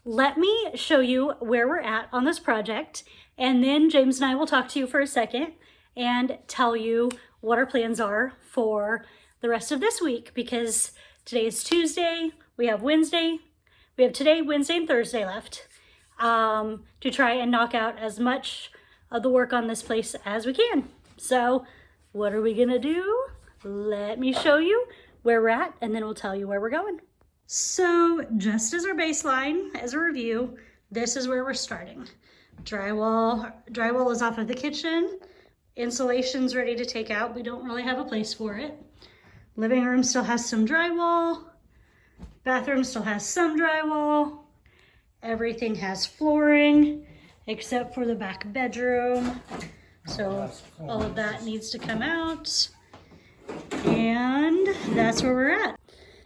let me show you where we're at on this project, and then James and I will talk to you for a second and tell you what our plans are for the rest of this week, because today is Tuesday, we have today, Wednesday, and Thursday left to try and knock out as much of the work on this place as we can. So what are we gonna do? Let me show you where we're at, and then we'll tell you where we're going. So just as our baseline, as a review, this is where we're starting. Drywall is off of the kitchen. Insulation's ready to take out. We don't really have a place for it. Living room still has some drywall. Bathroom still has some drywall. Everything has flooring except for the back bedroom. So all of that needs to come out. And that's where we're at.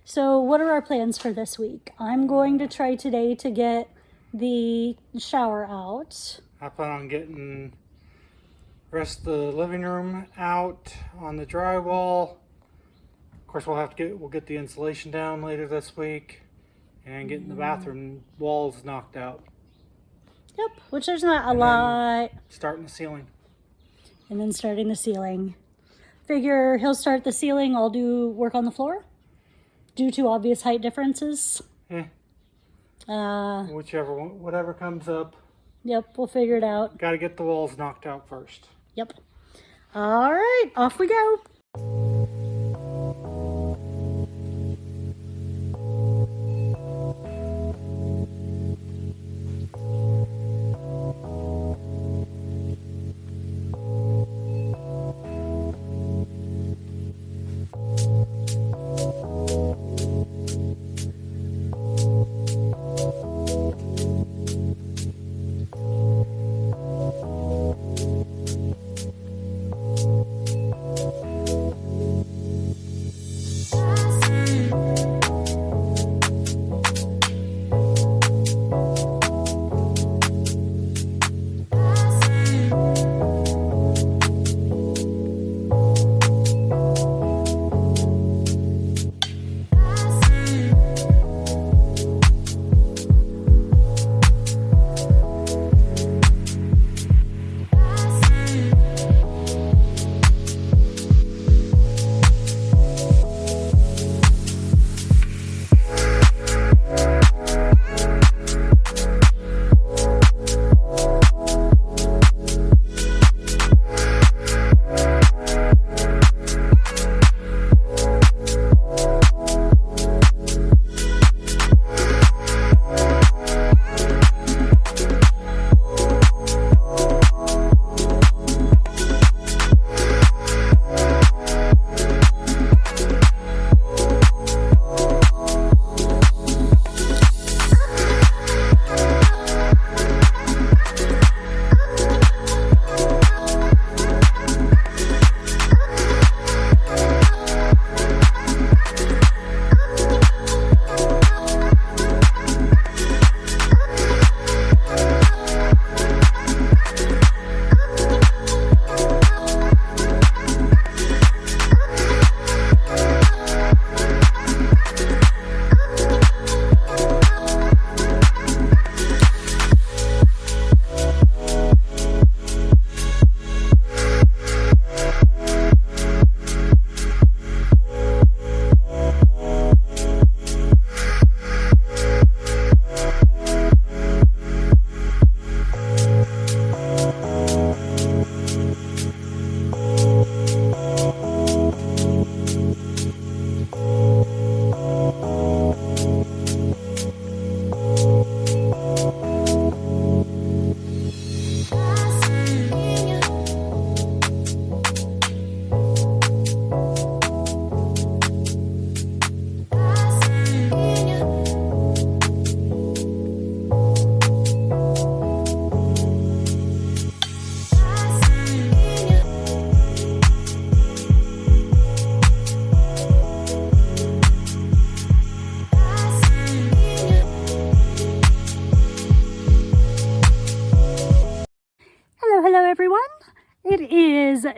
So what are our plans for this week? I'm going to try today to get the shower out. I plan on getting the rest of the living room out on the drywall. Of course, we'll get the insulation down later this week, and getting the bathroom walls knocked out. Yep, which there's not a lot. Starting the ceiling. And then starting the ceiling. Figure he'll start the ceiling, I'll do work on the floor due to obvious height differences. Whichever one, whatever comes up. Yep, we'll figure it out. Got to get the walls knocked out first. Yep. All right, off we go.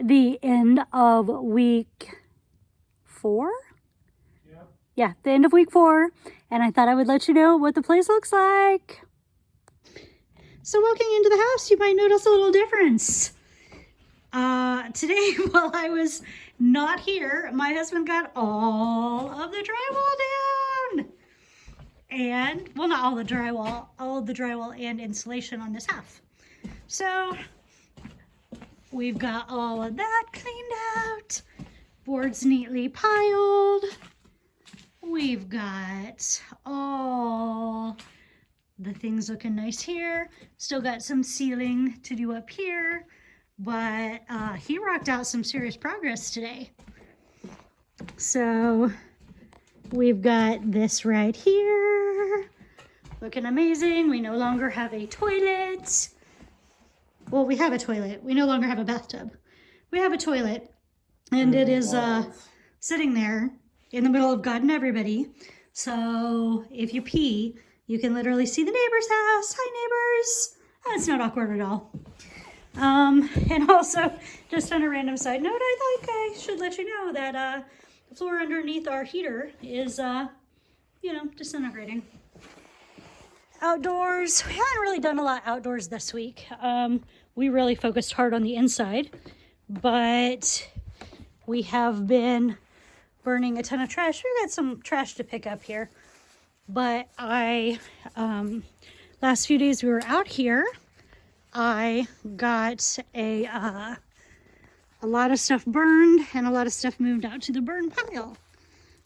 the end of week 4. Yep. Yeah, the end of week 4. And I thought I would let you know what the place looks like. So walking into the house, you might notice a little difference. Today, while I was not here, my husband got all of the drywall down. And, well, not all the drywall, all of the drywall and insulation on this half. So, we've got all of that cleaned out. Boards neatly piled. We've got all the things looking nice here. Still got some ceiling to do up here. But he rocked out some serious progress today. So we've got this right here. Looking amazing. We no longer have a toilet. Well, we have a toilet. We no longer have a bathtub. We have a toilet. And it is sitting there in the middle of God and everybody. So if you pee, you can literally see the neighbor's house. Hi, neighbors. It's not awkward at all. And also, just on a random side note, I think I should let you know that the floor underneath our heater is, you know, disintegrating. Outdoors, we haven't really done a lot outdoors this week. We really focused hard on the inside, but we have been burning a ton of trash. We've got some trash to pick up here, but last few days we were out here. I got a lot of stuff burned and a lot of stuff moved out to the burn pile.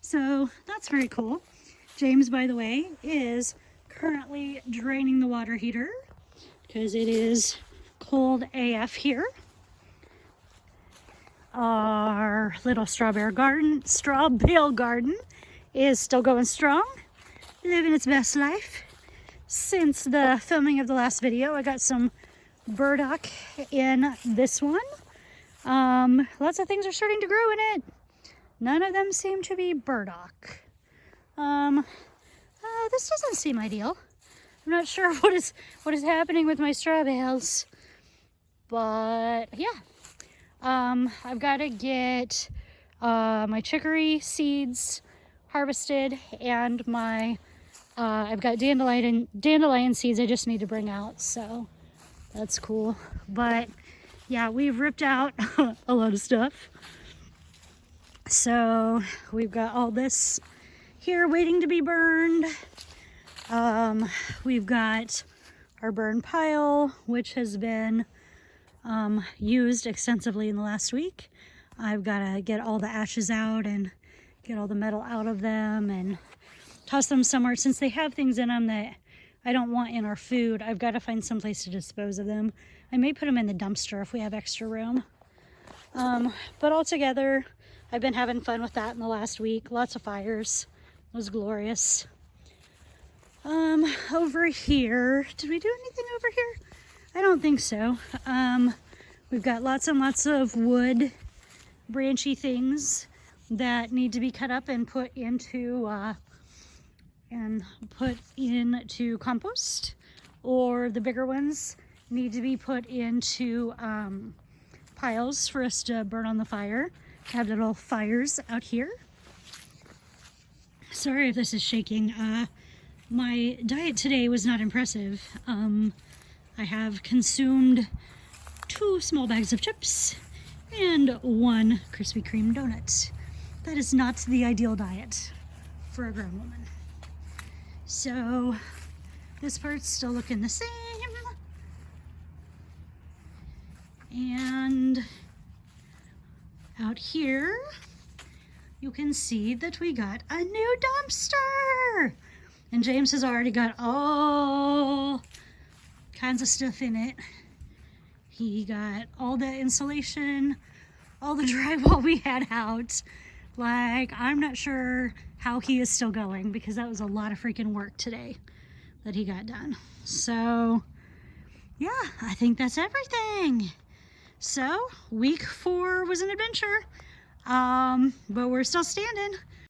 So that's very cool. James, by the way, is currently draining the water heater because it is cold AF here. Our little straw bale garden is still going strong, living its best life. Since the filming of the last video, I got some burdock in this one. Lots of things are starting to grow in it. None of them seem to be burdock. This doesn't seem ideal. I'm not sure what is happening with my straw bales, but yeah. I've got to get my chicory seeds harvested, and my I've got dandelion seeds I just need to bring out, so that's cool. But yeah, we've ripped out a lot of stuff. So we've got all this here waiting to be burned. We've got our burn pile, which has been used extensively in the last week. I've got to get all the ashes out and get all the metal out of them and toss them somewhere. Since they have things in them that I don't want in our food, I've got to find some place to dispose of them. I may put them in the dumpster if we have extra room. But altogether, I've been having fun with that in the last week. Lots of fires. It was glorious. Over here, did we do anything over here? I don't think so. We've got lots and lots of wood, branchy things that need to be cut up and put into compost, or the bigger ones need to be put into piles for us to burn on the fire. Have little fires out here. Sorry if this is shaking. My diet today was not impressive. I have consumed 2 small bags of chips and 1 Krispy Kreme donut. That is not the ideal diet for a grown woman. So this part's still looking the same. And out here, you can see that we got a new dumpster. And James has already got all kinds of stuff in it. He got all the insulation, all the drywall we had out. Like, I'm not sure how he is still going, because that was a lot of freaking work today that he got done. So yeah, I think that's everything. So week 4 was an adventure, but we're still standing.